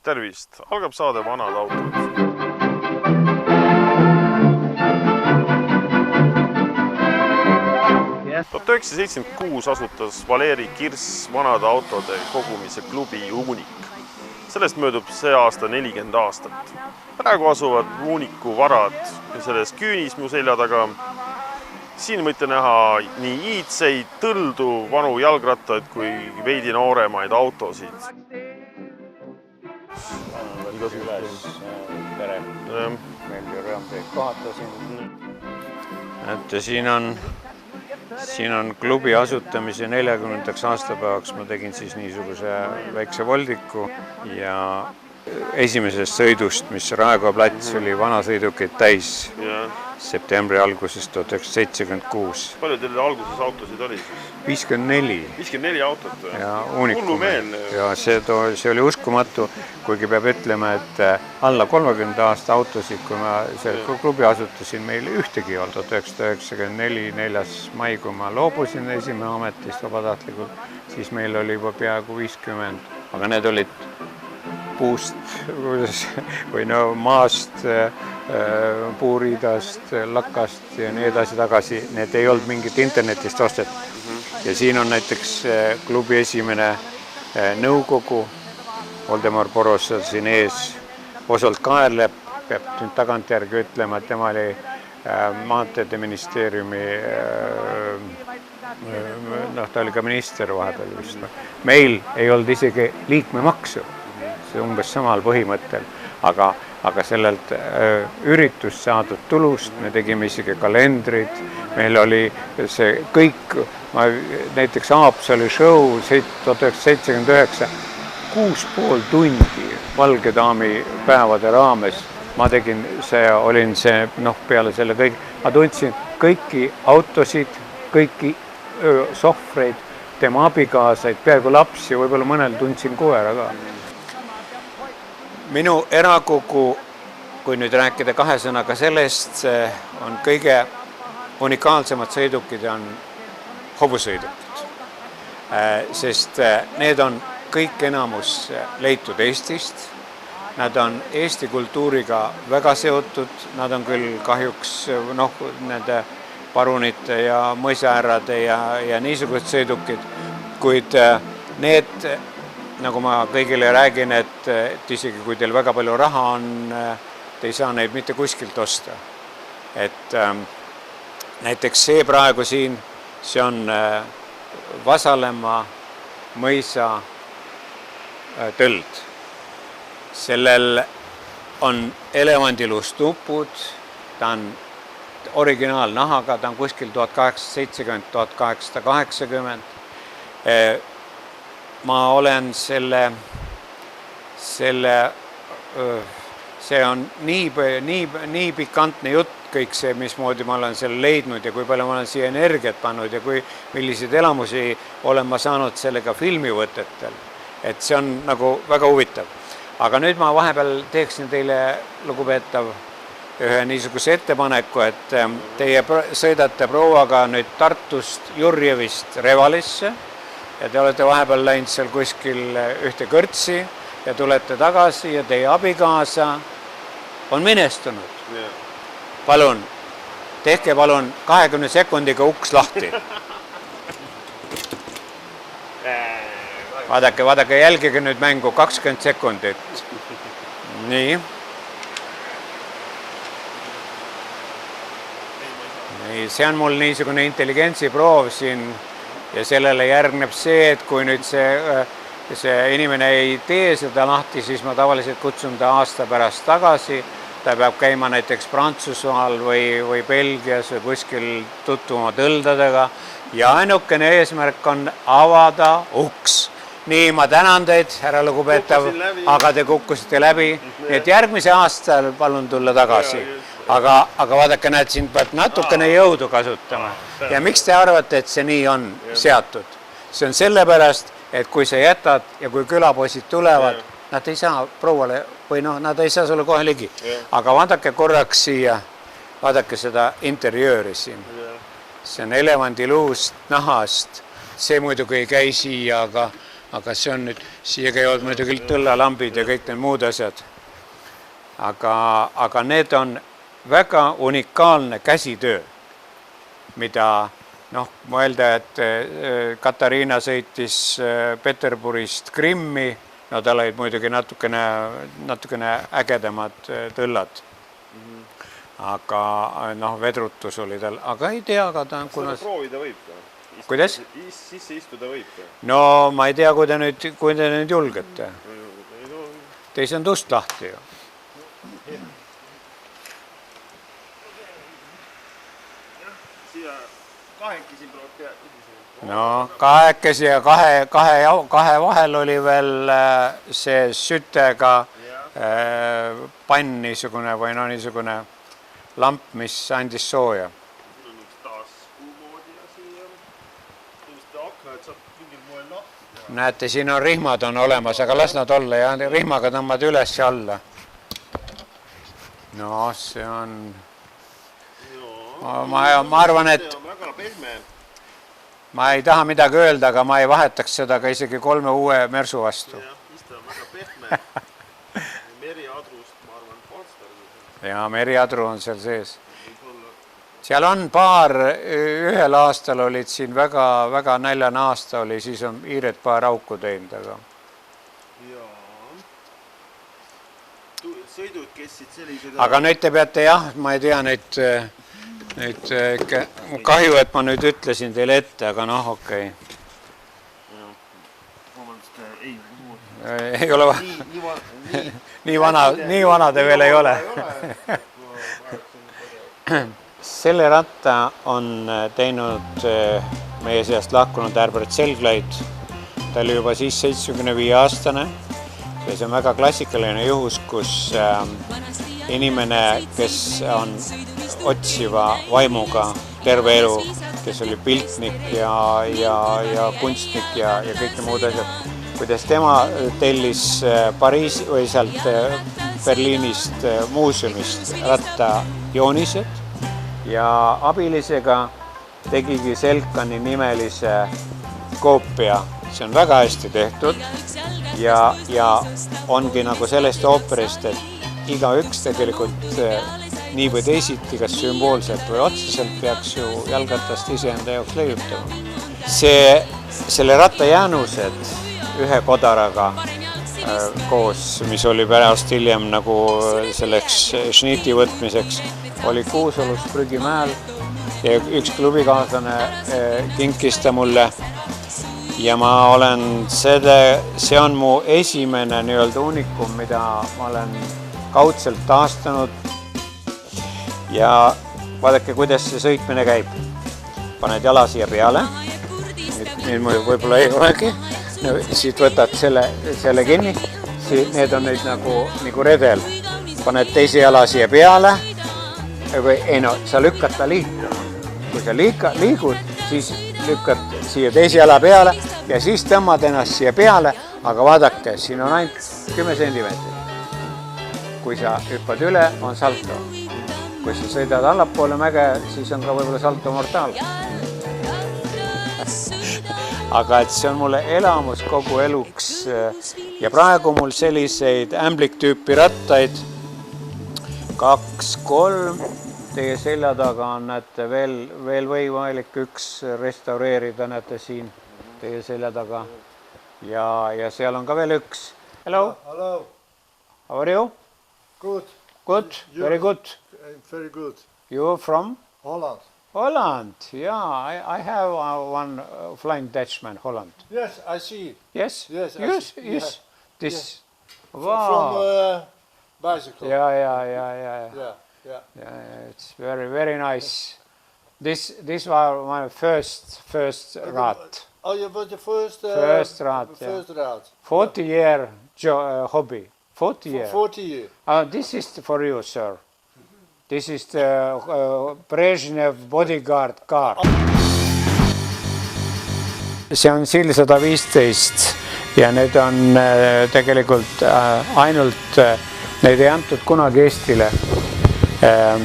Tervist! Algab saade Vanad autod. Yes. 1976 asutas Valeri Kirss vanade autode kogumise klubi Uunik. Sellest möödub see aasta 40 aastat. Praegu asuvad Uuniku varad selles küünis mu selja taga. Siin võite näha nii iidseid, tõldu, vanu jalgrattaid kui veidi nooremaid autosid. Tere. Meil ju rõõm teid kohata siin. Et siin on klubi asutamise 40. aastapäevaks. Ma tegin siis niisuguse väikse voldiku ja esimesest sõidust, mis Raekoja plats oli vanasõidukeid täis septembri algusest 1976. Palju teil alguses autosid oli siis? 54. 54 autot. Ja Uunikum. Ja see oli uskumatu, kuigi peab ütlema, et alla 30 aasta autosid, kui ma selle klubi asutasin, meil ühtegi olnud. 1994. 4. mai, kui ma loobusin esimene ametist vabatahtlikult, siis meil oli juba peaaegu 50. Aga need olid puust või maast, puuriidast, lakast ja nii edasi tagasi. Need ei olnud mingit internetist ostet. Ja siin on näiteks klubi esimene nõukogu. Voldemar Boros siin ees osalt kaerleb. Peab nüüd tagantjärgi ütlema, et tema oli Maanteede ministeeriumi, ta oli ka minister vahepeal vist. Meil ei olnud isegi liikmemaksu. See umbes samal põhimõttel, aga sellelt üritust saadud tulust me tegime isegi kalendrid, meil oli see kõik, näiteks Haapsalu show 1979, 6,5 tundi Valge daami päevade raames, ma tegin olin peale selle kõik, ma tundsin kõiki autosid, kõiki sohvreid, tema abikaasaid, peaaegu lapsi, võib-olla mõnel tundsin koera ka. Minu erakogu, kui nüüd rääkida kahe sõnaga sellest, on kõige unikaalsemad sõidukid on hobusõidukid. Sest need on kõik enamus leitud Eestist. Nad on Eesti kultuuriga väga seotud. Nad on küll kahjuks nende parunite ja mõisaärade ja niisugused sõidukid, kuid need, nagu ma kõigile räägin, et isegi kui teil väga palju raha on, te ei saa neid mitte kuskilt osta. Et näiteks see praegu siin, see on Vasalemma mõisa tõld. Sellel on elevandiluust nupud, ta on originaalnahaga, ta on kuskil 1870-1880. Ma olen see on nii pikantne jutt kõik see, mismoodi ma olen selle leidnud ja kui palju ma olen siia energiat pannud ja milliseid elamusi olen ma saanud sellega filmivõtetel. Et see on nagu väga huvitav. Aga nüüd ma vahepeal teeksin teile, lugupeetav, ühe niisuguse ettepaneku, et teie sõidate prouaga nüüd Tartust Jurjevist Revalisse ja te olete vahepeal läinud seal kuskil ühte kõrtsi ja tulete tagasi ja teie abikaasa on minestunud. Palun, tehke 20 sekundiga uks lahti. Vaadake, jälgige nüüd mängu 20 sekundit. Nii. See on mul niisugune intelligentsiproov siin ja sellele järgneb see, et kui nüüd see inimene ei tee seda lahti, siis ma tavaliselt kutsun ta aasta pärast tagasi. Ta peab käima näiteks Prantsusmaal või Belgias või kuskil tutvuma tõldadega ja ainukene eesmärk on avada uks. Nii, ma tänan teid, härra lugupeetav, aga te kukkusite läbi. Nii et järgmise aastal palun tulla tagasi. Aga vaadake, näed, siin peab natukene jõudu kasutama. Ja miks te arvate, et see nii on seatud? See on sellepärast, et kui sa jätad ja kui külapoisid tulevad, nad ei saa prouale või nad ei saa sulle kohe ligi. Aga vaadake korraks siia, vaadake seda interjööri siin. See on elevandiluust, nahast. See muidugi ei käi siia, aga see on nüüd, siia käivad muidugi tõllalambid ja kõik need muud asjad. Aga need on väga unikaalne käsitöö, mida mõelda, et Katariina sõitis Peterburist Krimmi, no tal olid muidugi natukene ägedamad tõllad. Aga vedrutus oli tal, aga ei tea, aga ta on Seda proovida võib ka? Kuidas? Sisse istuda võib ka? No ma ei tea, kui te nüüd julgete. Teis on tust lahti ju. Siia kahekesi proovida. No kahekesi ja kahe vahel oli veel see sütega pann niisugune või niisugune lamp, mis andis sooja. Siin on üks taskumoodi ja siia. Selliste aknad saab mingil moel lahti. Näete, siin on rihmad on olemas, aga las nad olla ja rihmaga tõmbad üles ja alla. No see on... Ma arvan, et... See on väga pehme. Ma ei taha midagi öelda, aga ma ei vahetaks seda ka isegi 3 uue Mersu vastu. Jah, iste on väga pehme. Meriadrust, ma arvan, Falster. Ja meriadru on seal sees. Seal on ühel aastal olid siin väga näljane aasta oli, siis on hiired paar auku teinud, aga... Sõidud kestsid sellised... Aga nüüd te peate jah, ma ei tea nüüd kahju, et ma nüüd ütlesin teile ette, aga okei. Ei ole nii vana te veel ei ole. Selle ratta on teinud meie seast lahkunud Herbert Selgleit. Ta oli juba siis 75-aastane. Ja see on väga klassikaline juhus, kus inimene, kes on otsiva vaimuga terve elu, kes oli piltnik ja kunstnik ja kõik muud asjad, kuidas tema tellis Pariisi või sealt Berliinist muuseumist rattajoonised ja abilisega tegigi Selkani nimelise koopia. See on väga hästi tehtud ja ongi nagu sellest ooperist, et igaüks tegelikult nii või teisiti, kas sümboolselt või otseselt peaks ju jalgratast iseenda jaoks leiutama. Selle ratta jäänused ühe kodaraga koos, mis oli pärast hiljem nagu selleks šniti võtmiseks, oli Kuusalus Prügimäel ja üks klubikaaslane kinkis ta mulle. Ja ma olen see on mu esimene nii-öelda unikum, mida ma olen kaudselt taastanud. Ja vaadake, kuidas see sõitmine käib. Paned jala siia peale. Nüüd muidu võib-olla ei olegi. Siit võtad selle kinni. Need on nüüd nagu redel. Paned teise jala siia peale. Sa lükkad ta liikuma. Kui sa liigud, siis lükkad siia teise jala peale ja siis tõmmad ennast siia peale, aga vaadake, siin on ainult 10 centimeetrit. Kui sa hüppad üle, on salto. Kui sa sõidad allapoole mäge, siis on ka võib-olla salto mortaal. Aga et see on mulle elamus kogu eluks ja praegu mul selliseid ämblik-tüüpi rattaid 2-3. Teie selja taga on, näete, veel võimalik üks restaureerida, näete siin teie selja taga. Ja seal on ka veel üks. Hello. Hello. How are you? Good. Good. Very good. Very good. You from? Holland. Holland. Yeah, I have one Flying Dutchman, Holland. Yes, I see. Yes? Yes. Yes. This. Wow. From bicycle. Yeah. Yeah, it's very, very nice. This was my first rat. Oh, you were the first rat. First rat. 40-year hobby. 40 years. 40 years. This is for you, sir. This is the Brezhnev bodyguard car. See on SIL 115 ja need on tegelikult ainult, need ei antud kunagi Eestile.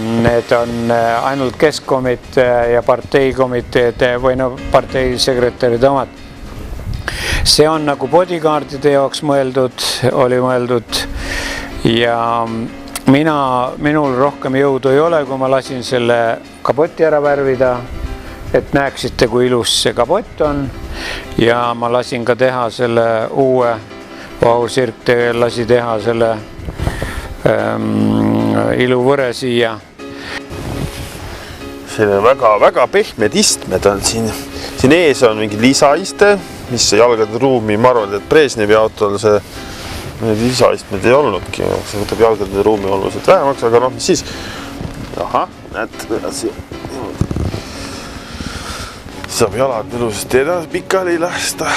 Need on ainult keskkomitee ja parteikomiteede või parteisekretärid omad. see on nagu bodyguardide jaoks oli mõeldud ja minul rohkem jõudu ei ole, kui ma lasin selle kapoti ära värvida, et näeksite, kui ilus see kapott on ja ma lasin ka teha selle uue Vahur lasi teha selle iluvõre siia. Selline väga pehmed istmed on siin ees on mingi lisaiste, mis jalgade ruumi, ma arvan, et Brežnevi autol need lisaistmed ei olnudki, see võtab jalgade ruumi oluliselt vähemaks, aga noh, mis siis? Näed, saab jalad ilusasti edasi pikali lasta.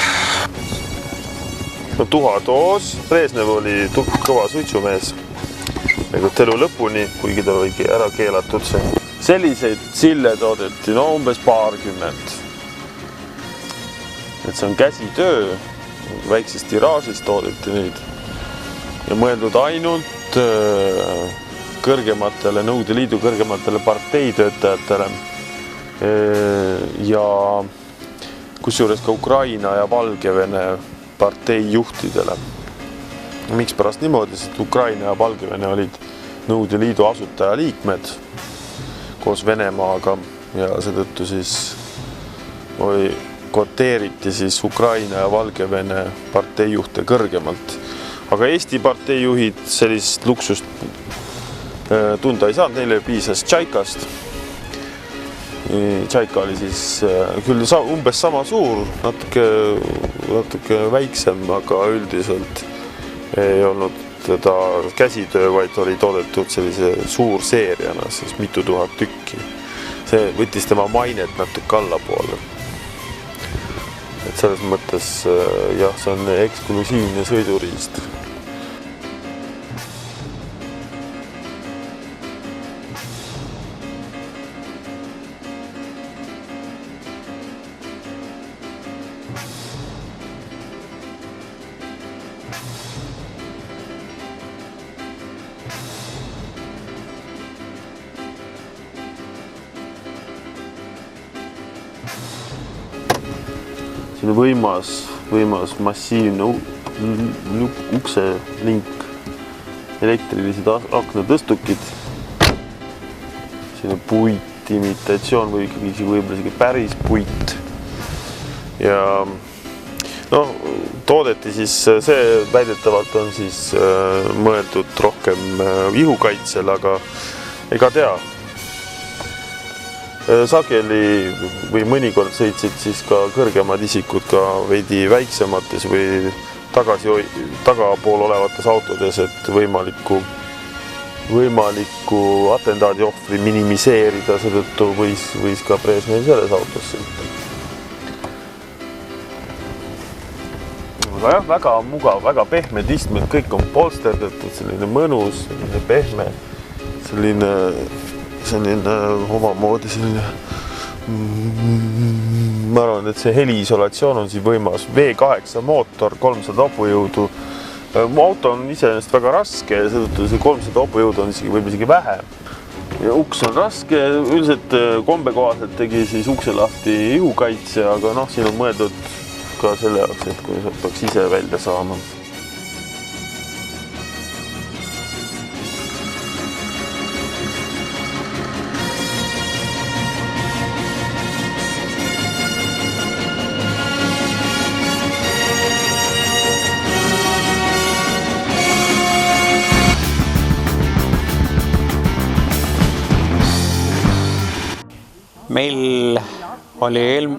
No, tuhatoos, Brežnev oli kõva suitsumees elu lõpuni, kuigi ta oli ära keelatud see. Selliseid sille toodeti umbes paarkümmend. Et see on käsitöö, väiksest tiraažist toodeti neid ja mõeldud ainult kõrgematele, Nõukogude Liidu kõrgematele parteitöötajatele ja kusjuures ka Ukraina ja Valgevene parteijuhtidele. Miks pärast niimoodi, sest Ukraina ja Valgevene olid Nõukogude Liidu asutajaliikmed koos Venemaaga ja seetõttu siis koteeriti siis Ukraina ja Valgevene parteijuhte kõrgemalt. Aga Eesti parteijuhid sellist luksust tunda ei saanud, neile piisas Tšaikast. Tšaika oli siis küll umbes sama suur, natuke väiksem, aga üldiselt ei olnud teda käsitöö, vaid oli toodetud sellise suur seeriana, siis mitu tuhat tükki. See võttis tema mainet natuke allapoole. Et selles mõttes, jah, see on eksklusiivne sõiduriist. Võimas massiivne ukselink, elektrilised aknatõstukid, selline puitimitatsioon või võib-olla isegi päris puit. Ja toodeti siis, see väidetavalt on siis mõeldud rohkem ihukaitsel, aga ega tea. Sageli või mõnikord sõitsid siis ka kõrgemad isikud ka veidi väiksemates või tagapool olevates autodes, et võimalikku atentaadi ohvri minimiseerida, seetõttu võis ka Brežnev selles autos sõita. Aga jah, väga mugav, väga pehmed istmed, kõik on polsterdatud, selline mõnus, selline pehme, selline omamoodi selline, ma arvan, et see heliisolatsioon on siin võimas, V8 mootor, 300 hobujõudu. Mu auto on iseenesest väga raske ja seetõttu see 300 hobujõudu on võib-olla isegi vähem. Ja uks on raske, üldiselt kombekohaselt tegi siis ukse lahti ihukaitse, aga siin on mõeldud ka selle jaoks, et kui peaks ise välja saama. Meil oli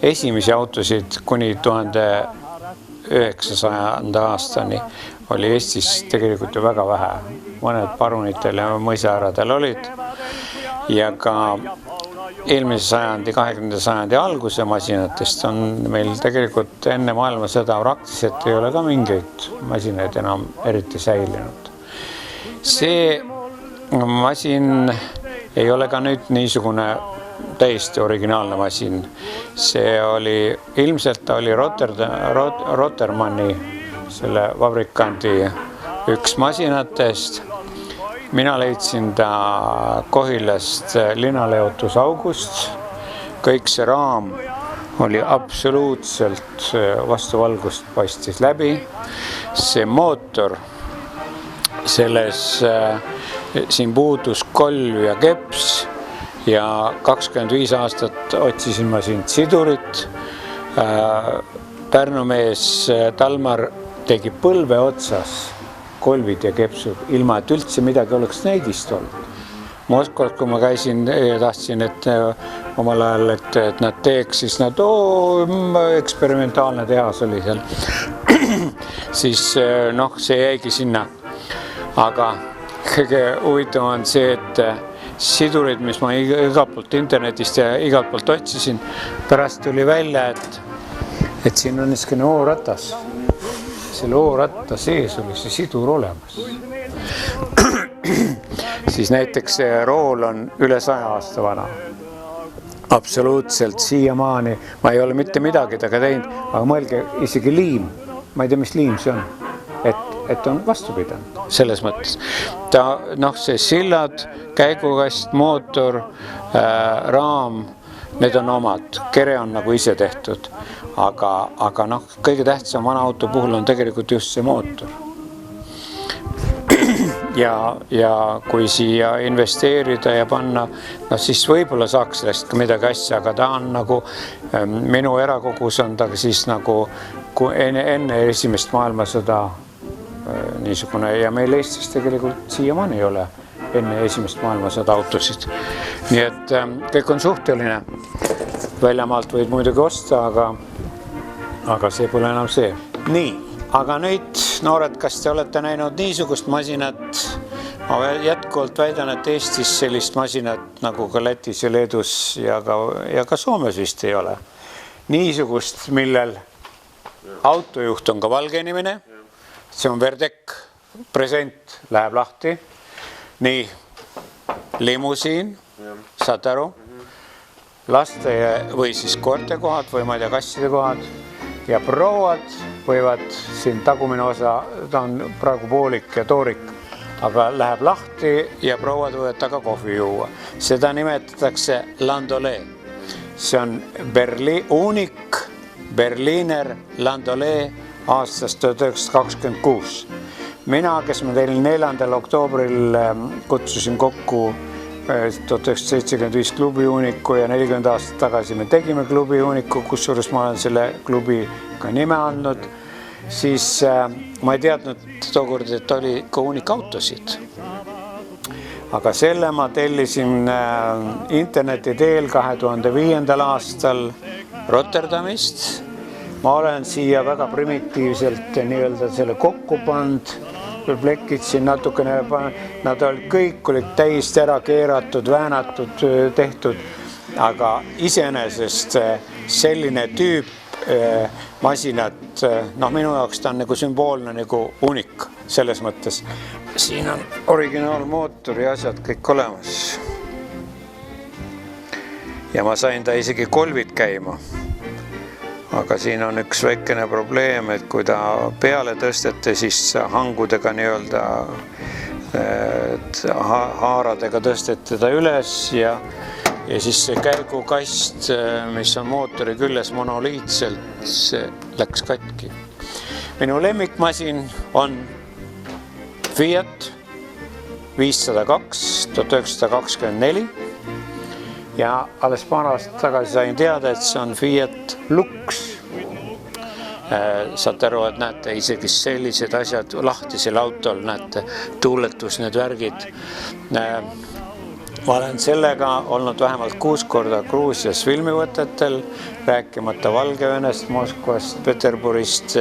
esimesi autosid kuni 1900. aastani oli Eestis tegelikult ju väga vähe. Mõned parunitel ja mõisaaradel olid. Ja ka eelmise sajandi, 20. sajandi alguse masinatest on meil tegelikult enne maailmasõda praktiliselt ei ole ka mingeid masinaid enam eriti säilinud. See masin ei ole ka nüüd niisugune täiesti originaalne masin. See oli, ilmselt oli Rotermanni, selle vabrikandi üks masinatest. Mina leidsin ta Kohilast linnaleotusaugust. Kõik see raam oli absoluutselt vastu valgust paistis läbi. See mootor, selles siin puudus kolv ja keps ja 25 aastat otsisin ma siin sidurit. Pärnu mees Talmar tegi põlve otsas kolvid ja kepsud, ilma et üldse midagi oleks neidist olnud. Moskvas, kui ma käisin ja tahtsin, et omal ajal, et nad teeks, siis nad, eksperimentaalne tehas oli seal. Siis see jäigi sinna. Aga kõige huvitav on see, et sidurid, mis ma igalt poolt internetist ja igalt poolt otsisin, pärast tuli välja, et siin on niisugune O-ratas. Selle O-ratta sees oli see sidur olemas. Siis näiteks see rool on üle 100 aasta vana. Absoluutselt siiamaani. Ma ei ole mitte midagi taga teinud, aga mõelge, isegi liim. Ma ei tea, mis liim see on. Et on vastu pidanud. Selles mõttes. See sillad, käigukast, mootor, raam, need on omad. Kere on nagu ise tehtud. Aga kõige tähtsam vana auto puhul on tegelikult just see mootor. Ja kui siia investeerida ja panna, siis võib-olla saaks sellest ka midagi asja, aga ta on nagu, minu erakogus on ta siis nagu enne esimest maailmasõda niisugune ja meil Eestis tegelikult siiamaani ei ole enne esimest maailmasõda autosid. Nii et kõik on suhteline. Väljamaalt võid muidugi osta, aga see pole enam see. Nii, aga nüüd noored, kas te olete näinud niisugust masinat? Ma jätkuvalt väidan, et Eestis sellist masinat nagu ka Lätis ja Leedus ja ka Soomes vist ei ole. Niisugust, millel autojuht on ka valge inimene. See on Verdek, present läheb lahti. Nii, limusiin, saad aru? Laste või siis koerte kohad või ma ei tea, kasside kohad ja prouad võivad siin tagumine osa, ta on praegu poolik ja toorik, aga läheb lahti ja prouad võivad taga kohvi juua. Seda nimetatakse Landaulet. See on Unik Berliner Landaulet aastast 1926. Mina, kes ma teil 4. oktoobril kutsusin kokku 1975 klubi Uniku ja 40 aastat tagasi me tegime klubi Uniku, kusjuures ma olen selle klubi ka nime andnud, siis ma ei teadnud tookord, et oli ka unikautosid. Aga selle ma tellisin interneti teel 2005. aastal Rotterdamist. Ma olen siia väga primitiivselt nii-öelda selle kokku pand, plekid siin natukene, nad kõik olid täiesti ära keeratud, väänatud, tehtud, aga iseenesest selline tüüp masinat, minu jaoks ta on nagu sümboolne nagu unik selles mõttes. Siin on originaalmootor ja asjad kõik olemas. Ja ma sain ta isegi kolvid käima. Aga siin on üks väikene probleem, et kui ta peale tõstete, siis hangudega nii-öelda haaradega tõstete ta üles ja siis see käigukast, mis on mootori küljes monoliitselt, see läks katki. Minu lemmikmasin on Fiat 502 1924 ja alles paar aastat tagasi sain teada, et see on Fiat Lux. Saate aru, et näete isegi sellised asjad lahti selle autol, näete tuuletus, need värgid. Ma olen sellega olnud vähemalt 6 korda Gruusias filmivõtetel, rääkimata Valgevenest, Moskvast, Peterburist.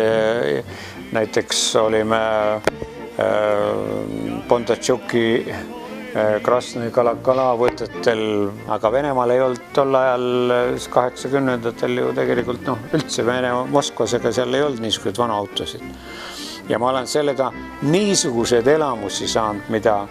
Näiteks olime Bondartšuki Krasnõi Kalakala võtetel, aga Venemaal ei olnud tol ajal 80-ndatel ju tegelikult üldse Moskvas, ega seal ei olnud niisuguseid vana autosid. Ja ma olen sellega niisuguseid elamusi saanud, mida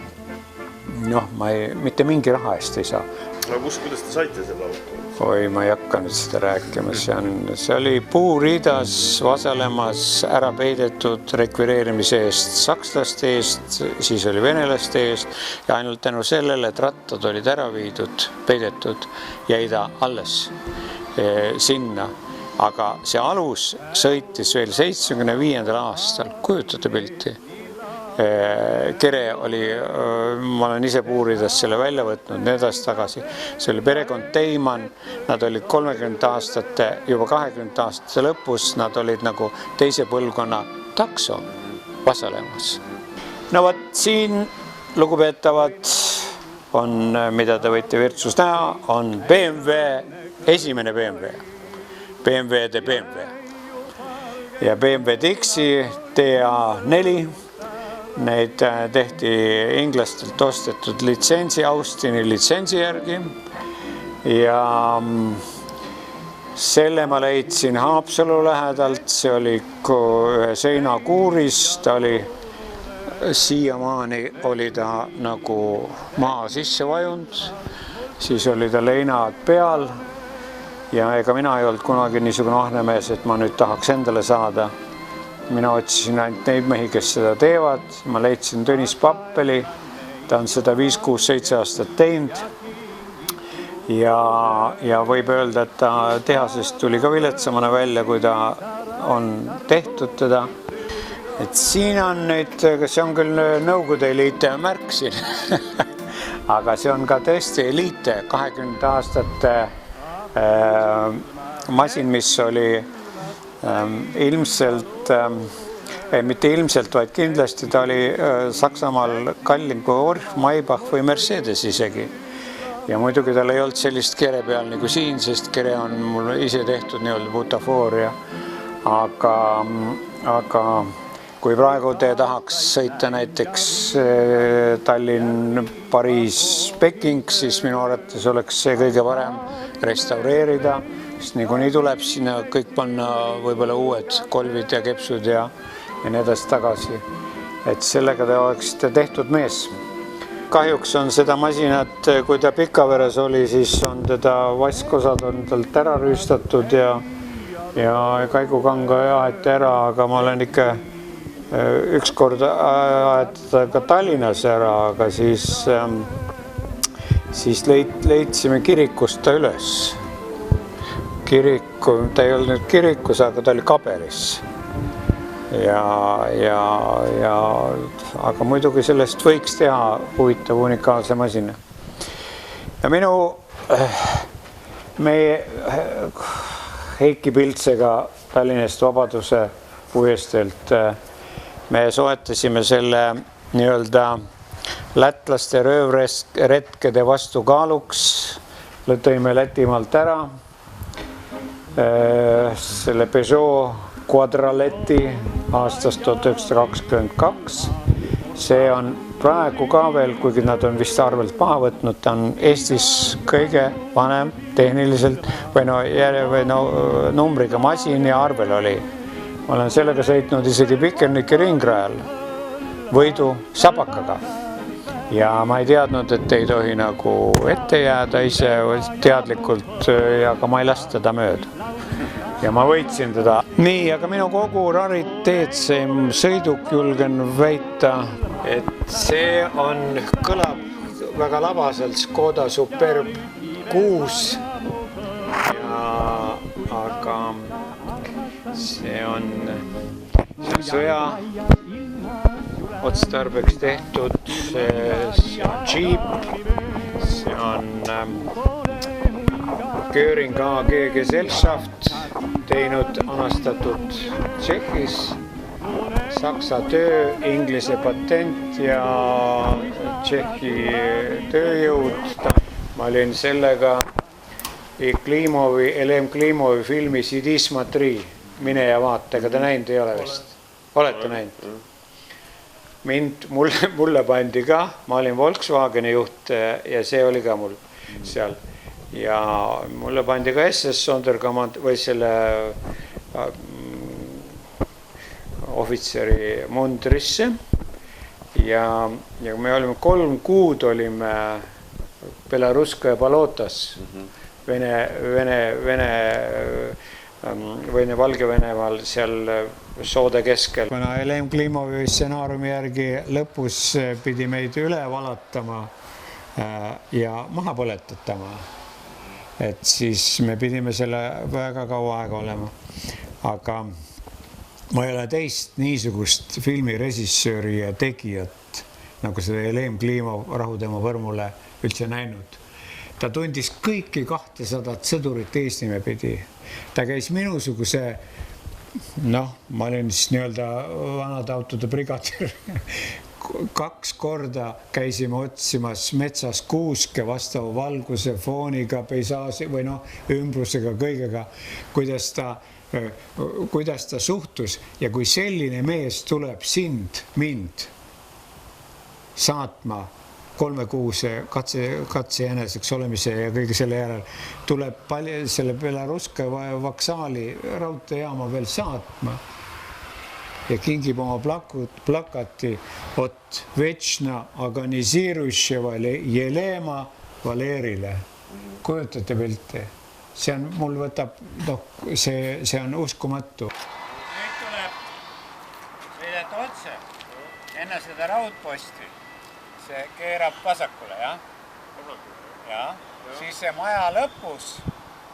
ma mitte mingi raha eest ei saa. Aga kuidas te saite selle auto? Oi, ma ei hakka nüüd seda rääkima. See oli puuriidas Vasalemas ära peidetud rekvireerimise eest sakslaste eest, siis oli venelaste eest ja ainult tänu sellele, et rattad olid ära viidud, peidetud, jäi ta alles. sinna. Aga see alus sõitis veel 75. aastal, kujutate pilti. Kere oli, ma olen ise puurides selle välja võtnud, need edasi tagasi. See oli perekond Teiman, nad olid 30 aastate, juba 20 aastate lõpus, nad olid nagu teise põlvkonna takso Vasalemmas. No võt, siin lugupeetavad on, mida te võite Virtsus näha, on BMW, esimene BMW de BMW ja BMW Dixi TA4. Neid tehti inglastelt ostetud litsentsi, Austini litsentsi järgi ja selle ma leidsin Haapsalu lähedalt, see oli ühe seinakuuris, ta oli siiamaani oli ta nagu maa sisse vajunud, siis oli ta leinad peal ja ega mina ei olnud kunagi niisugune ahnemees, et ma nüüd tahaks endale saada. Mina otsisin ainult neid mehi, kes seda teevad. Ma leidsin Tõnis Pappeli, ta on seda 5, 6, 7 aastat teinud ja võib öelda, et ta tehasest tuli ka viletsamana välja, kui ta on tehtud teda. Et siin on nüüd, see on küll Nõukogude eliite märk siin, aga see on ka tõesti eliite 20 aastate masin, mis oli ilmselt, mitte ilmselt, vaid kindlasti ta oli Saksamaal kallim kui Orff, Maybach või Mercedes isegi. Ja muidugi tal ei olnud sellist kere peal nagu siin, sest kere on mul ise tehtud nii-öelda butafooria. Aga kui praegu te tahaks sõita näiteks Tallinn, Pariis, Peking, siis minu arvates oleks see kõige parem restaureerida, sest niikuinii tuleb sinna kõik panna võib-olla uued kolvid ja kepsud ja nii edasi tagasi. Et sellega te oleksite tehtud mees. Kahjuks on seda masinat, kui ta Pikaveres oli, siis on teda vaskosad on talt ära rüüstatud ja kaigukanga jaeti ära, aga ma olen ikka ükskord aetada ka Tallinnas ära, aga siis leidsime kirikust ta üles. Ta ei olnud nüüd kirikus, aga ta oli Kaberis. Aga muidugi sellest võiks teha huvitav unikaalse masina. Ja meie Heiki Piltsega Tallinnast Vabaduse puiesteelt me soetasime selle nii-öelda lätlaste röövretkede vastukaaluks, tõime Lätimaalt ära selle Peugeot Quadraletti aastast 1922. See on praegu ka veel, kuigi nad on vist arvelt maha võtnud, ta on Eestis kõige vanem tehniliselt või numbriga masin ja arvel oli. Ma olen sellega sõitnud isegi Pikernike ringrajal võidu sapakaga. Ja ma ei teadnud, et ei tohi nagu ette jääda ise teadlikult ja ka ma ei lasta teda mööda. Ja ma võitsin teda. Nii, aga minu kogu rariteetsem sõiduk julgen väita, et see kõlab väga labaselt Škoda Superb 6. Aga see on sõja otstarbeks tehtud, see on Jeep, see on Göring AG Gesellschaft teinud, anastatud Tšehhis, Saksa töö, Inglise patent ja Tšehhi tööjõud. Ma olin sellega Elem Klimovi filmi Sidisma 3, mine ja vaata, ega te näinud ei ole vist? Olete näinud? Mulle pandi ka, ma olin Volkswageni juht ja see oli ka mul seal. Ja mulle pandi ka SS Sonderkommand või selle ohvitseri mundrisse ja me olime 3 kuud olime Belaruska ja Balotas, Valgevenemaal seal soode keskel. Kuna Elem Klimovi stsenaariumi järgi lõpus pidi meid üle valatama ja maha põletatama. et siis me pidime selle väga kaua aega olema. Aga ma ei ole teist niisugust filmirežissööri ja tegijat, nagu seda Helene Klimov Rahu tema põrmule üldse näinud. Ta tundis kõiki 200 sõdurit Eestimäe pidi. Ta käis minusuguse, ma olin siis nii-öelda vanade autode brigadir. 2 korda käisime otsimas metsas kuuske vastava valguse, fooniga, peisaasi või ümbrusega, kõigega, kuidas ta suhtus. Ja kui selline mees tuleb mind saatma 3-kuuse katse jäneseks olemise ja kõige selle järel tuleb selle Belaruska vaksaali raudteejaama veel saatma ja kingib oma plakati от вечно агонизирующего Елема Valerile. Kujutate pilti? See on, mul võtab, see on uskumatu. Nüüd tuleb sõideta otse enne seda raudposti. See keerab vasakule, jah? Ja. Siis see maja lõpus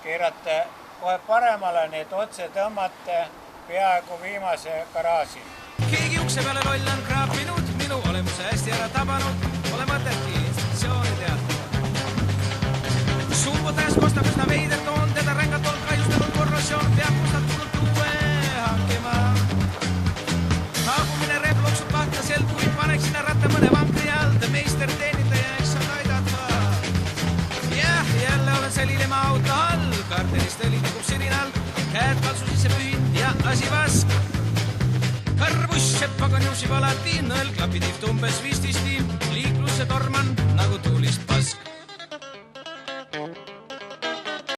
keerate kohe paremale, nii et otse tõmmate peaaegu viimase garaaži. Keegi ukse peale loll on kraapinud, minu olemuse hästi ära tabanud, pole mõtetki institutsiooni teada. Sumbutäis kostab üsna veider toon, teda rängalt on kahjustanud korrosioon, peab kustatult uue hankima. Saabumine rep loksub kahtaselt, kui paneks sinna ratta mõne vankri all, meister teenitaja, eks on aidata. Jah, jälle olen selline auto all, kartelist õli tikub sirinal, käed kalsu sisse pühin ja asi vask. Karbusse pagan juusib alati, nõelklapi tift umbes 15, liiklusse torman nagu tuulist pask.